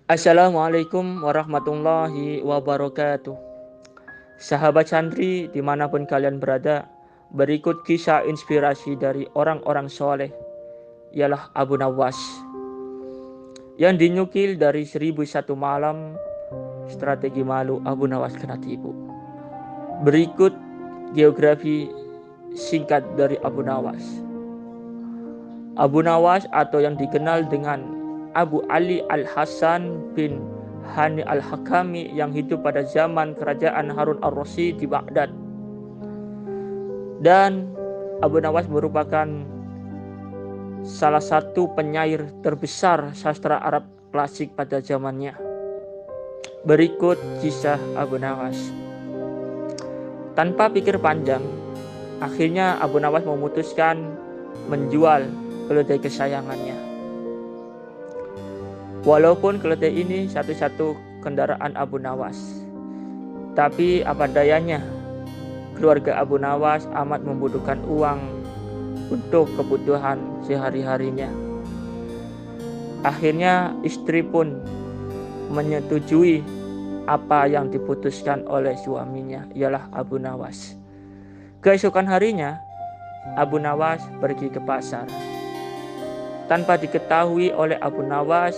Assalamualaikum warahmatullahi wabarakatuh. Sahabat santri dimanapun kalian berada, berikut kisah inspirasi dari orang-orang soleh, ialah Abu Nawas, yang dinukil dari 1001 malam strategi malu Abu Nawas kena tipu. Berikut geografi singkat dari Abu Nawas. Abu Nawas atau yang dikenal dengan Abu Ali Al-Hasan bin Hani Al-Hakami yang hidup pada zaman kerajaan Harun Ar-Rasyid di Baghdad. Dan Abu Nawas merupakan salah satu penyair terbesar sastra Arab klasik pada zamannya. Berikut kisah Abu Nawas. Tanpa pikir panjang, akhirnya Abu Nawas memutuskan menjual keledai kesayangannya. Walaupun keledai ini satu-satu kendaraan Abu Nawas, tapi apa dayanya, keluarga Abu Nawas amat membutuhkan uang untuk kebutuhan sehari-harinya. Akhirnya istri pun menyetujui apa yang diputuskan oleh suaminya, ialah Abu Nawas. Keesokan harinya, Abu Nawas pergi ke pasar. Tanpa diketahui oleh Abu Nawas,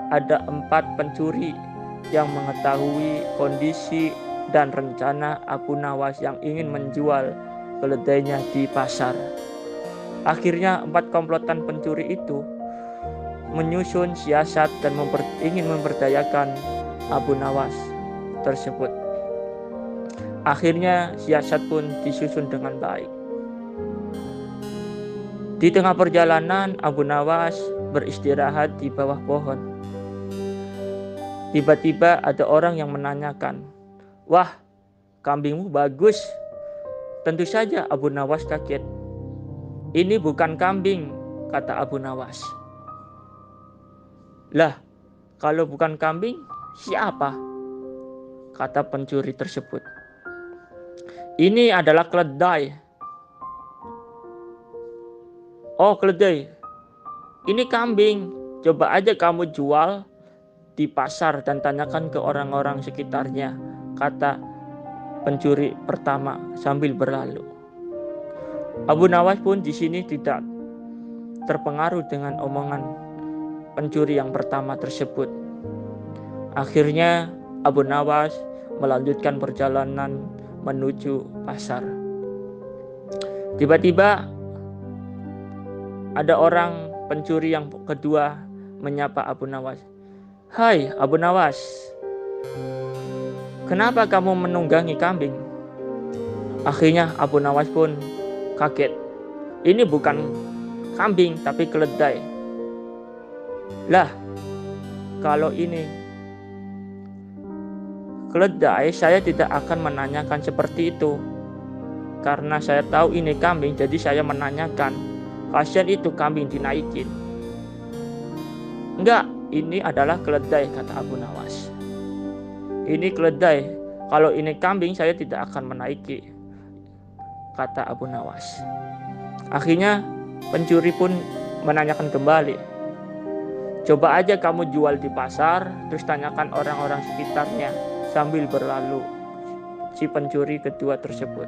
ada 4 pencuri yang mengetahui kondisi dan rencana Abu Nawas yang ingin menjual keledainya di pasar. Akhirnya 4 komplotan pencuri itu menyusun siasat dan ingin memberdayakan Abu Nawas tersebut. Akhirnya siasat pun disusun dengan baik. Di tengah perjalanan, Abu Nawas beristirahat di bawah pohon. Tiba-tiba ada orang yang menanyakan, "Wah, kambingmu bagus." Tentu saja Abu Nawas kaget. "Ini bukan kambing," kata Abu Nawas. "Lah, kalau bukan kambing, siapa?" kata pencuri tersebut. "Ini adalah keledai." "Oh, keledai. Ini kambing. Coba aja kamu jual di pasar dan tanyakan ke orang-orang sekitarnya," kata pencuri pertama sambil berlalu. Abu Nawas pun di sini tidak terpengaruh dengan omongan pencuri yang pertama tersebut. Akhirnya Abu Nawas melanjutkan perjalanan menuju pasar. Tiba-tiba ada orang pencuri yang kedua menyapa Abu Nawas. "Hai Abu Nawas, kenapa kamu menunggangi kambing?" Akhirnya Abu Nawas pun kaget. "Ini bukan kambing tapi keledai." "Lah, kalau ini keledai, saya tidak akan menanyakan seperti itu. Karena saya tahu ini kambing, jadi saya menanyakan. Kasihan itu kambing dinaikin." "Enggak, ini adalah keledai," kata Abu Nawas. "Ini keledai. Kalau ini kambing, saya tidak akan menaiki," kata Abu Nawas. Akhirnya pencuri pun menanyakan kembali. "Coba aja kamu jual di pasar, terus tanyakan orang-orang sekitarnya," sambil berlalu si pencuri kedua tersebut.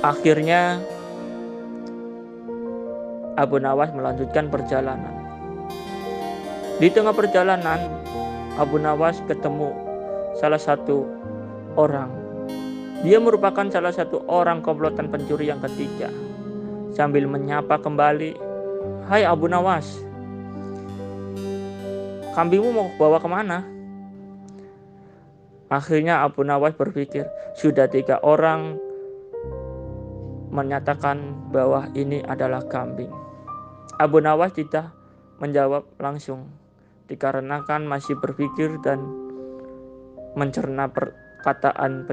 Akhirnya Abu Nawas melanjutkan perjalanan. Di tengah perjalanan, Abu Nawas ketemu salah satu orang. Dia merupakan salah satu orang komplotan pencuri yang ketiga. Sambil menyapa kembali, "Hai Abu Nawas, kambingmu mau bawa kemana?" Akhirnya Abu Nawas berpikir, sudah 3 orang menyatakan bahwa ini adalah kambing. Abu Nawas tidak menjawab langsung, dikarenakan masih berpikir dan mencerna perkataan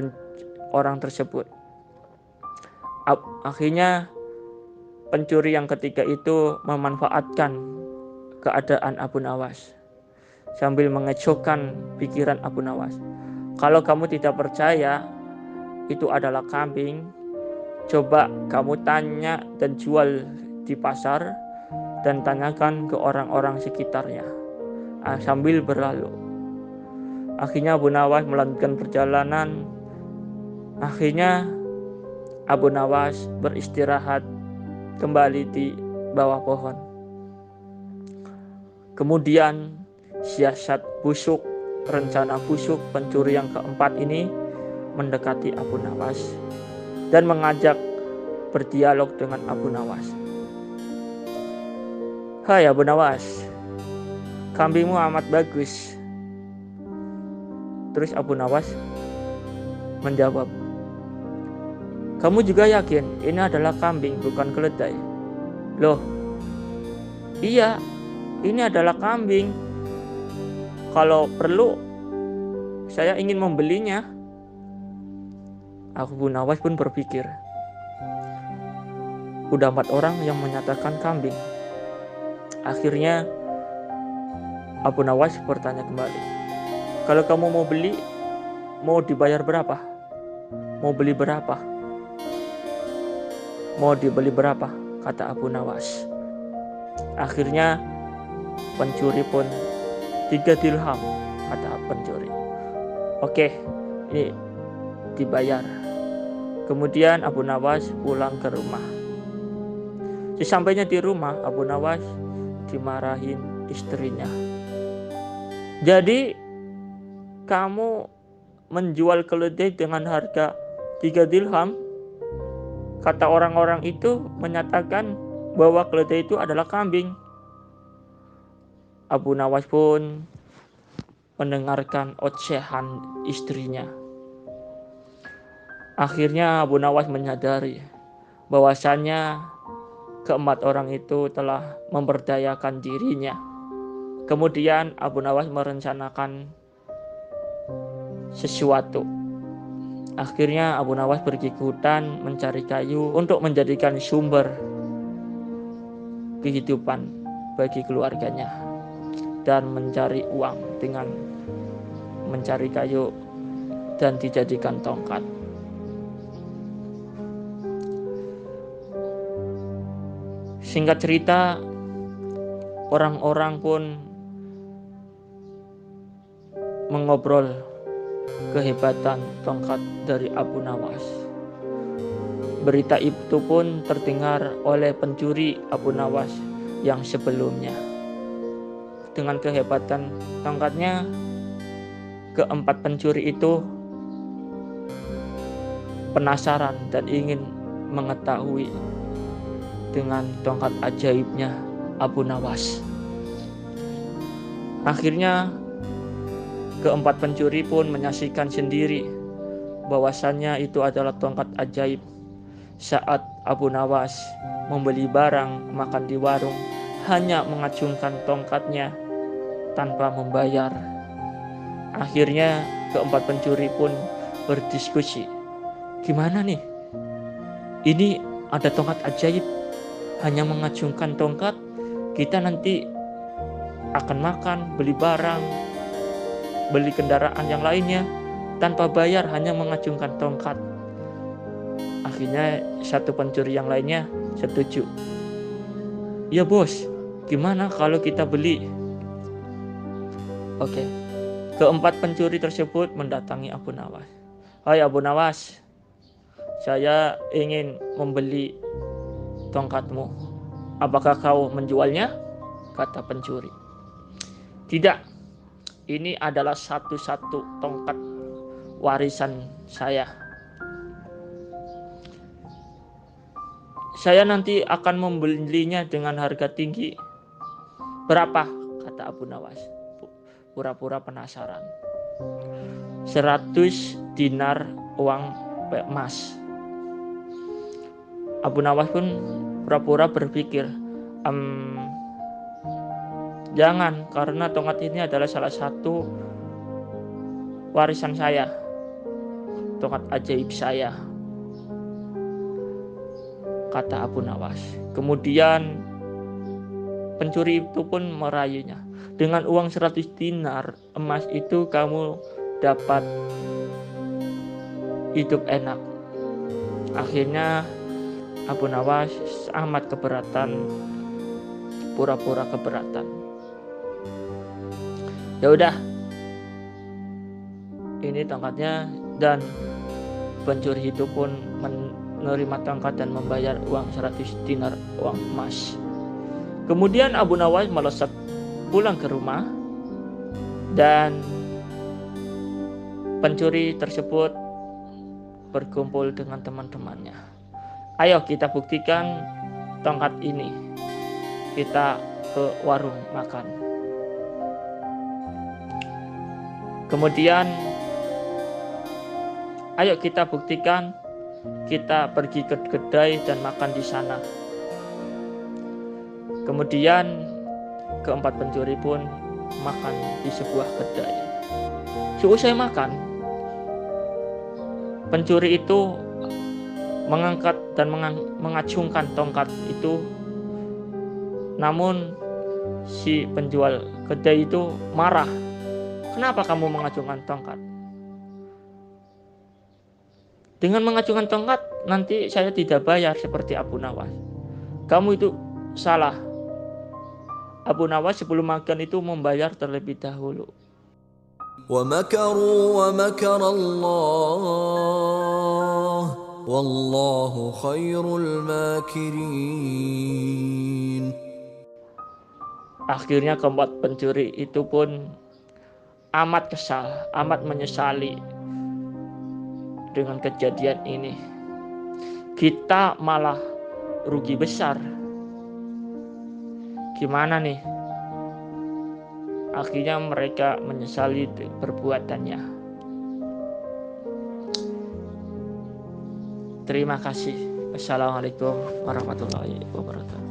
orang tersebut. Akhirnya pencuri yang ketiga itu memanfaatkan keadaan Abu Nawas sambil mengecokkan pikiran Abu Nawas. "Kalau kamu tidak percaya itu adalah kambing, coba kamu tanya dan jual di pasar dan tanyakan ke orang-orang sekitarnya." sambil berlalu. Akhirnya Abu Nawas melanjutkan perjalanan. Akhirnya Abu Nawas beristirahat kembali di bawah pohon. Kemudian siasat busuk, rencana busuk pencuri yang keempat ini mendekati Abu Nawas dan mengajak berdialog dengan Abu Nawas. "Hai Abu Nawas, kambingmu amat bagus." Terus Abu Nawas menjawab, "Kamu juga yakin ini adalah kambing, bukan keledai?" "Loh, iya, ini adalah kambing. Kalau perlu, saya ingin membelinya." Abu Nawas pun berpikir, udah 4 orang yang menyatakan kambing. Akhirnya Abu Nawas bertanya kembali, "Kalau kamu mau beli, mau dibayar berapa? Mau beli berapa?" "Mau dibeli berapa?" kata Abu Nawas. Akhirnya pencuri pun 3 dirham, kata pencuri. "Oke, ini dibayar." Kemudian Abu Nawas pulang ke rumah. Sesampainya di rumah, Abu Nawas dimarahin istrinya. "Jadi kamu menjual keledai dengan harga 3 dirham? Kata orang-orang itu menyatakan bahwa keledai itu adalah kambing." Abu Nawas pun mendengarkan ocehan istrinya. Akhirnya Abu Nawas menyadari bahwasannya keempat orang itu telah memberdayakan dirinya. Kemudian Abu Nawas merencanakan sesuatu. Akhirnya Abu Nawas pergi ke hutan mencari kayu untuk menjadikan sumber kehidupan bagi keluarganya dan mencari uang dengan mencari kayu dan dijadikan tongkat. Singkat cerita, orang-orang pun mengobrol kehebatan tongkat dari Abu Nawas. Berita itu pun terdengar oleh pencuri Abu Nawas yang sebelumnya. Dengan kehebatan tongkatnya, keempat pencuri itu penasaran dan ingin mengetahui dengan tongkat ajaibnya Abu Nawas. Akhirnya keempat pencuri pun menyaksikan sendiri bahwasannya itu adalah tongkat ajaib. Saat Abu Nawas membeli barang makan di warung, hanya mengacungkan tongkatnya tanpa membayar. Akhirnya keempat pencuri pun berdiskusi, "Gimana nih? Ini ada tongkat ajaib, hanya mengacungkan tongkat, kita nanti akan makan, beli barang, beli kendaraan yang lainnya tanpa bayar, hanya mengacungkan tongkat." Akhirnya satu pencuri yang lainnya setuju. "Ya bos, gimana kalau kita beli?" Oke. Keempat pencuri tersebut mendatangi Abu Nawas. "Hai Abu Nawas, saya ingin membeli tongkatmu. Apakah kau menjualnya?" kata pencuri. "Tidak, ini adalah satu-satu tongkat warisan saya. Saya nanti akan membelinya dengan harga tinggi." "Berapa?" kata Abu Nawas, pura-pura penasaran. 100 dinar uang emas. Abu Nawas pun pura-pura berpikir, "Jangan, karena tongkat ini adalah salah satu warisan saya, tongkat ajaib saya," kata Abu Nawas. Kemudian pencuri itu pun merayunya, "Dengan uang 100 dinar emas itu kamu dapat hidup enak." Akhirnya Abu Nawas amat keberatan, pura-pura keberatan. Ya udah, ini tongkatnya, dan pencuri itu pun menerima tongkat dan membayar uang 100 dinar uang emas. Kemudian Abu Nawas melesat pulang ke rumah, dan pencuri tersebut berkumpul dengan teman-temannya. Ayo kita buktikan tongkat ini, kita ke warung makan. Kemudian ayo kita buktikan, kita pergi ke kedai dan makan di sana. Kemudian keempat pencuri pun makan di sebuah kedai. Seusai makan, pencuri itu mengangkat dan mengacungkan tongkat itu. Namun si penjual kedai itu marah. Kenapa kamu mengacungkan tongkat? Dengan mengacungkan tongkat nanti saya tidak bayar seperti Abu Nawas. Kamu itu salah. Abu Nawas sebelum makan itu membayar terlebih dahulu. وَمَكَرُوا وَمَكَرَ اللَّهُ وَاللَّهُ خَيْرُ الْمَاكِرِينَ. Akhirnya keempat pencuri itu pun amat kesal, amat menyesali dengan kejadian ini. Kita malah rugi besar. Gimana nih? Akhirnya mereka menyesali perbuatannya. Terima kasih. Wassalamualaikum warahmatullahi wabarakatuh.